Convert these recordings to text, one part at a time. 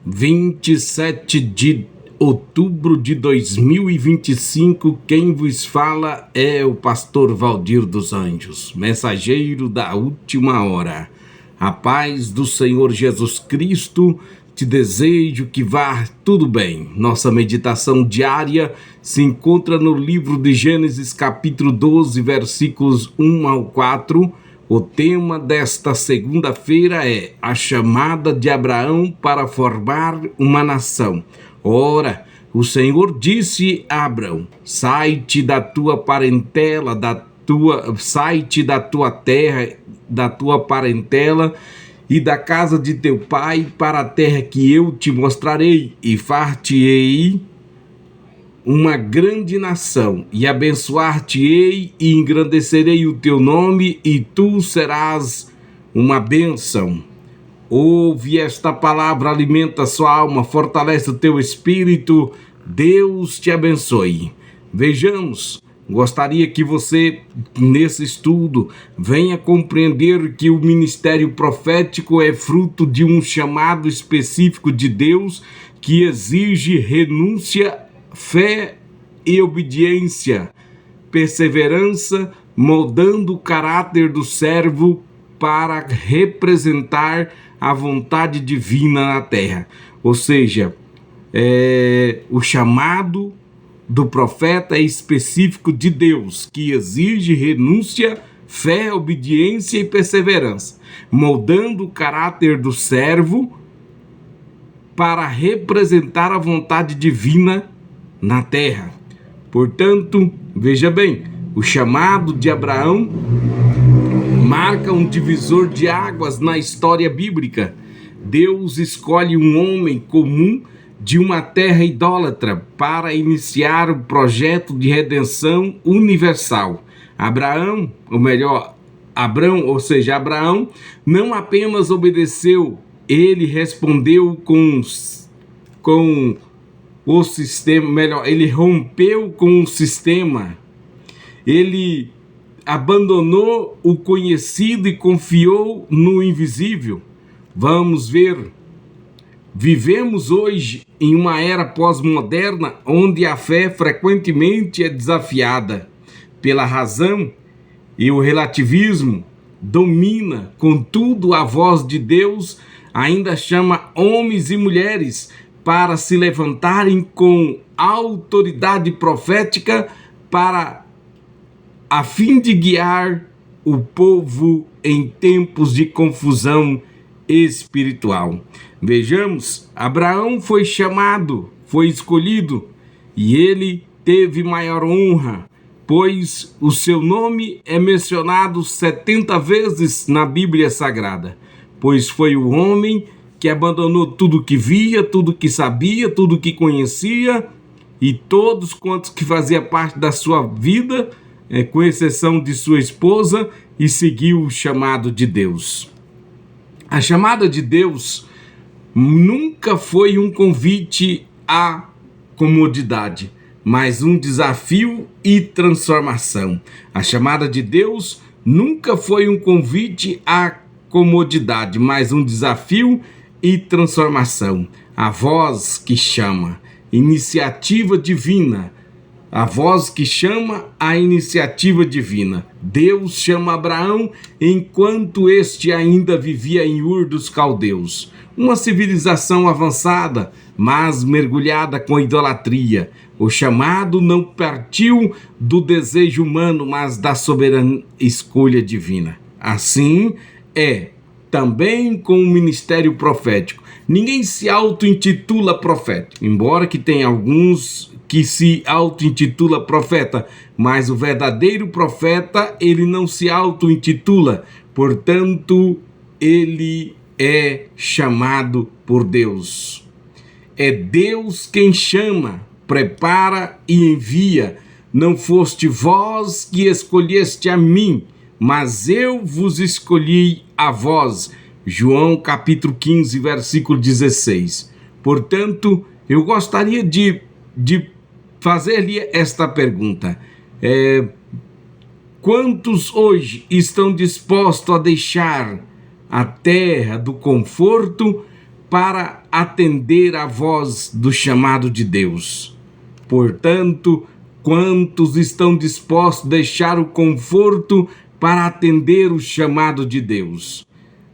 27 de outubro de 2025, quem vos fala é o pastor Valdir dos Anjos, mensageiro da última hora. A paz do Senhor Jesus Cristo, te desejo que vá tudo bem. Nossa meditação diária se encontra no livro de Gênesis capítulo 12, versículos 1 ao 4. O tema desta segunda-feira é a chamada de Abraão para formar uma nação. Ora, o Senhor disse a Abraão: sai-te da tua parentela, sai-te da tua terra, da tua parentela e da casa de teu pai para a terra que eu te mostrarei, e far-te-ei uma grande nação, e abençoar-te-ei e engrandecerei o teu nome, e tu serás uma bênção. Ouve esta palavra, alimenta a sua alma, fortalece o teu espírito. Deus te abençoe. Vejamos, gostaria que você, nesse estudo, venha compreender que o ministério profético é fruto de um chamado específico de Deus que exige renúncia, fé e obediência, perseverança, moldando o caráter do servo para representar a vontade divina na terra. Ou seja, o chamado do profeta é específico de Deus, que exige renúncia, fé, obediência e perseverança, moldando o caráter do servo para representar a vontade divina na terra. Portanto, veja bem, o chamado de Abraão marca um divisor de águas na história bíblica. Deus escolhe um homem comum de uma terra idólatra para iniciar o projeto de redenção universal. Abraão não apenas obedeceu, ele respondeu com o sistema, ele rompeu com o sistema, ele abandonou o conhecido e confiou no invisível. Vamos ver, vivemos hoje em uma era pós-moderna onde a fé frequentemente é desafiada pela razão e o relativismo domina. Contudo, a voz de Deus ainda chama homens e mulheres para se levantarem com autoridade profética a fim de guiar o povo em tempos de confusão espiritual. Vejamos, Abraão foi chamado, foi escolhido, e ele teve maior honra, pois o seu nome é mencionado 70 vezes na Bíblia Sagrada, pois foi o homem que abandonou tudo que via, tudo que sabia, tudo que conhecia, e todos quantos que fazia parte da sua vida, com exceção de sua esposa, e seguiu o chamado de Deus. A chamada de Deus nunca foi um convite à comodidade, mas um desafio e transformação. A chamada de Deus nunca foi um convite à comodidade, mas um desafio e transformação. A voz que chama, iniciativa divina. A voz que chama, a iniciativa divina. Deus chama Abraão enquanto este ainda vivia em Ur dos Caldeus, uma civilização avançada, mas mergulhada com idolatria. O chamado não partiu do desejo humano, mas da soberana escolha divina. Assim é também com o ministério profético. Ninguém se auto-intitula profeta, embora que tenha alguns que se auto-intitula profeta, mas o verdadeiro profeta, ele não se auto-intitula, portanto, ele é chamado por Deus. É Deus quem chama, prepara e envia. Não foste vós que escolheste a mim, mas eu vos escolhi a vós. João capítulo 15, versículo 16. Portanto, eu gostaria de fazer-lhe esta pergunta. Quantos hoje estão dispostos a deixar a terra do conforto para atender à voz do chamado de Deus. Portanto, quantos estão dispostos a deixar o conforto para atender o chamado de Deus?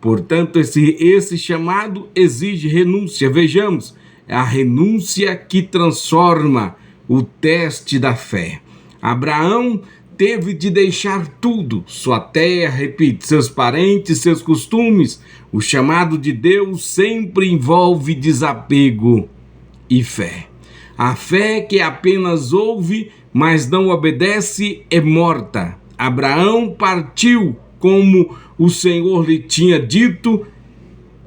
Portanto, esse chamado exige renúncia. Vejamos, é a renúncia que transforma o teste da fé. Abraão teve de deixar tudo, sua terra, repite, seus parentes, seus costumes. O chamado de Deus sempre envolve desapego e fé. A fé que apenas ouve, mas não obedece, é morta. Abraão partiu como o Senhor lhe tinha dito.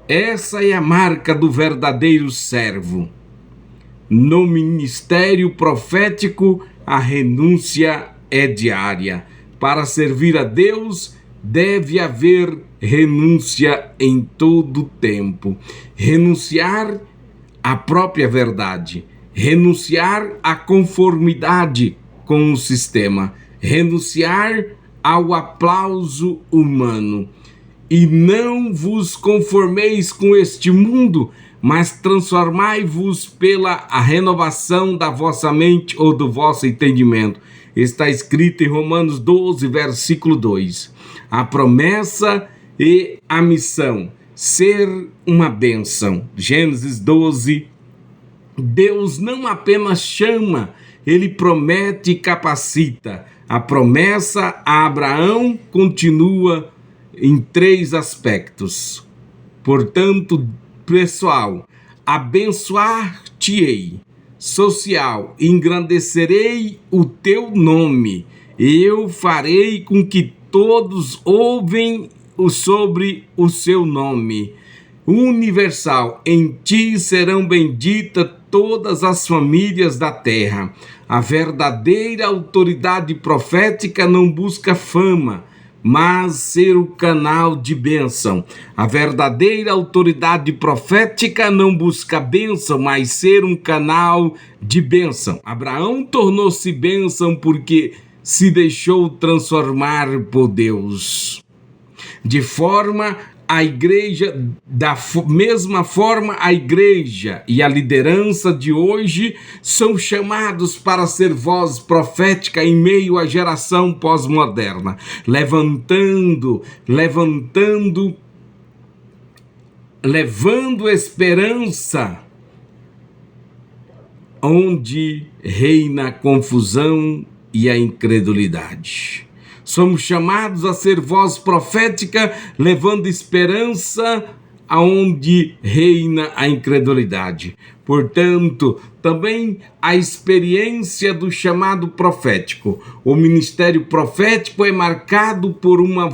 Essa é a marca do verdadeiro servo. No ministério profético, a renúncia é diária. Para servir a Deus, deve haver renúncia em todo o tempo. Renunciar à própria verdade. Renunciar à conformidade com o sistema. Renunciar ao aplauso humano. E não vos conformeis com este mundo, mas transformai-vos pela renovação da vossa mente ou do vosso entendimento. Está escrito em Romanos 12, versículo 2. A promessa e a missão, ser uma bênção. Gênesis 12. Deus não apenas chama, ele promete e capacita. A promessa a Abraão continua em 3 aspectos. Portanto, pessoal, abençoar-te-ei. Social, engrandecerei o teu nome. Eu farei com que todos ouvem sobre o seu nome. Universal, em ti serão benditas todas as famílias da terra. A verdadeira autoridade profética não busca fama, mas ser o canal de bênção. A verdadeira autoridade profética não busca bênção, mas ser um canal de bênção. Abraão tornou-se bênção porque se deixou transformar por Deus. De forma a igreja, da mesma forma, a igreja e a liderança de hoje são chamados para ser voz profética em meio à geração pós-moderna, levando esperança onde reina a confusão e a incredulidade. Somos chamados a ser voz profética, levando esperança aonde reina a incredulidade. Portanto, também a experiência do chamado profético. O ministério profético é marcado por uma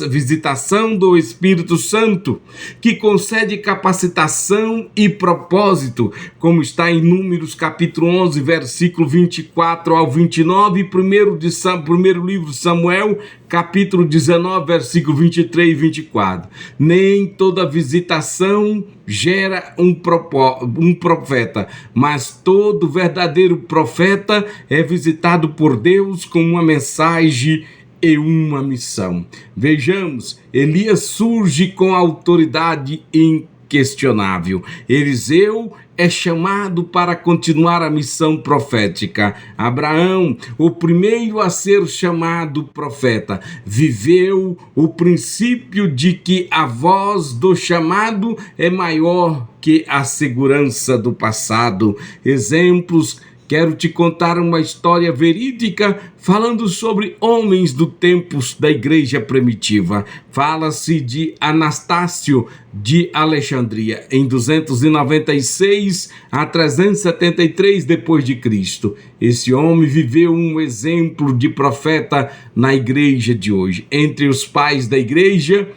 visitação do Espírito Santo, que concede capacitação e propósito, como está em Números capítulo 11, versículo 24 ao 29, primeiro livro de Samuel, capítulo 19, versículo 23 e 24. Nem toda visitação gera um profeta, mas todo verdadeiro profeta é visitado por Deus com uma mensagem e uma missão. Vejamos, Elias surge com autoridade inquestionável. Eliseu é chamado para continuar a missão profética. Abraão, o primeiro a ser chamado profeta, viveu o princípio de que a voz do chamado é maior que a segurança do passado. Exemplos. Quero te contar uma história verídica falando sobre homens do tempo da igreja primitiva. Fala-se de Anastácio de Alexandria, em 296 a 373 depois de Cristo. Esse homem viveu um exemplo de profeta na igreja de hoje. Entre os pais da igreja,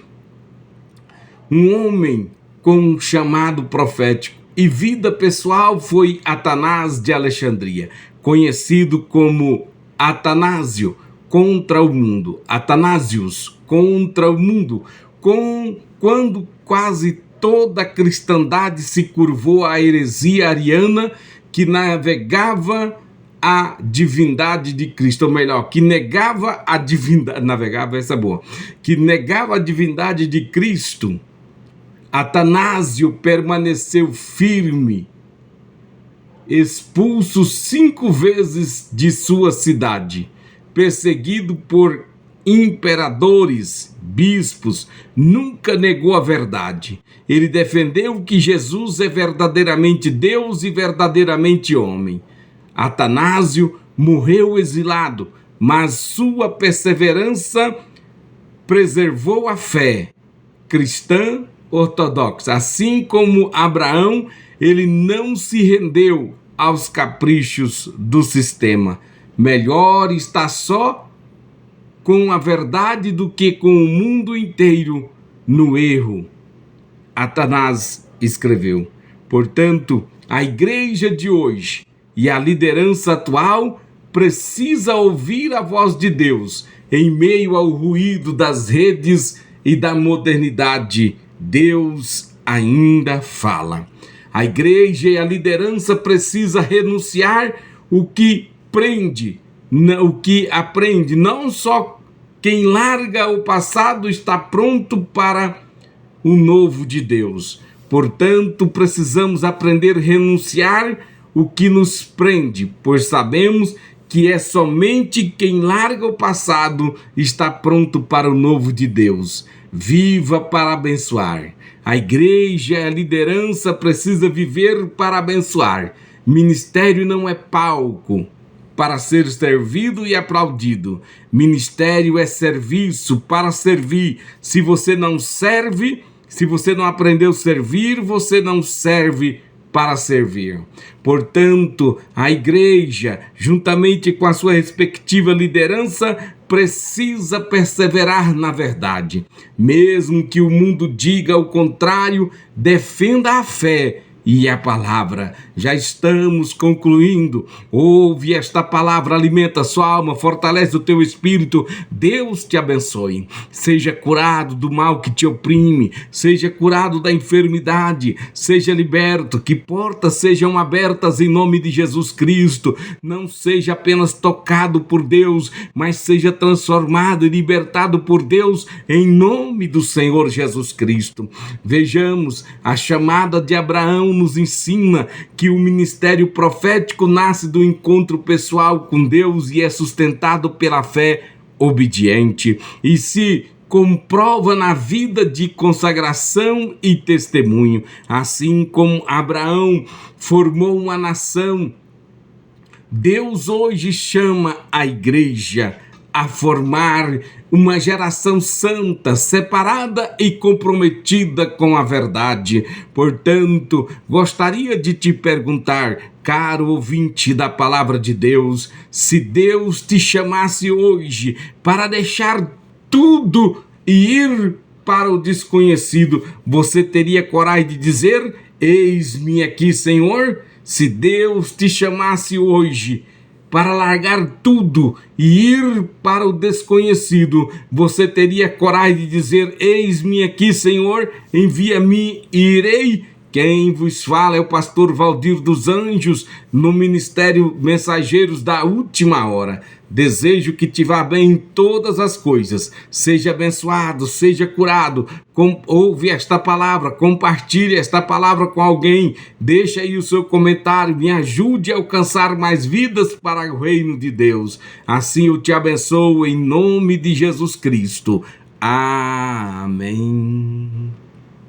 um homem com um chamado profético e vida pessoal foi Atanásio de Alexandria, conhecido como Atanásio contra o mundo, Atanásios contra o mundo, quando quase toda a cristandade se curvou à heresia ariana que navegava a divindade de Cristo, ou melhor, que negava a divindade, que negava a divindade de Cristo. Atanásio permaneceu firme, expulso 5 vezes de sua cidade, perseguido por imperadores, bispos, nunca negou a verdade. Ele defendeu que Jesus é verdadeiramente Deus e verdadeiramente homem. Atanásio morreu exilado, mas sua perseverança preservou a fé cristã ortodoxa. Assim como Abraão, ele não se rendeu aos caprichos do sistema. Melhor estar só com a verdade do que com o mundo inteiro no erro. Atanásio escreveu. Portanto, a igreja de hoje e a liderança atual precisa ouvir a voz de Deus em meio ao ruído das redes e da modernidade. Deus ainda fala. A igreja e a liderança precisa renunciar o que prende, o que aprende. Não só quem larga o passado está pronto para o novo de Deus. Portanto, precisamos aprender a renunciar o que nos prende, pois sabemos que é somente quem larga o passado está pronto para o novo de Deus. Viva para abençoar. A igreja e a liderança precisa viver para abençoar. Ministério não é palco para ser servido e aplaudido. Ministério é serviço para servir. Se você não serve, se você não aprendeu a servir, você não serve para servir. Portanto, a igreja, juntamente com a sua respectiva liderança, precisa perseverar na verdade. Mesmo que o mundo diga o contrário, defenda a fé e a palavra. Já estamos concluindo. Ouve esta palavra, alimenta a sua alma, fortalece o teu espírito. Deus te abençoe. Seja curado do mal que te oprime, seja curado da enfermidade, seja liberto, que portas sejam abertas em nome de Jesus Cristo. Não seja apenas tocado por Deus, mas seja transformado e libertado por Deus em nome do Senhor Jesus Cristo. Vejamos, a chamada de Abraão nos ensina que o ministério profético nasce do encontro pessoal com Deus e é sustentado pela fé obediente e se comprova na vida de consagração e testemunho. Assim como Abraão formou uma nação, Deus hoje chama a igreja a formar uma geração santa, separada e comprometida com a verdade. Portanto, gostaria de te perguntar, caro ouvinte da palavra de Deus, se Deus te chamasse hoje para deixar tudo e ir para o desconhecido, você teria coragem de dizer: eis-me aqui, Senhor? Se Deus te chamasse hoje para largar tudo e ir para o desconhecido, você teria coragem de dizer: eis-me aqui, Senhor, envia-me e irei? Quem vos fala é o pastor Valdir dos Anjos, no Ministério Mensageiros da Última Hora. Desejo que te vá bem em todas as coisas. Seja abençoado, seja curado. Ouve esta palavra, compartilhe esta palavra com alguém. Deixa aí o seu comentário, me ajude a alcançar mais vidas para o reino de Deus. Assim eu te abençoo em nome de Jesus Cristo. Amém.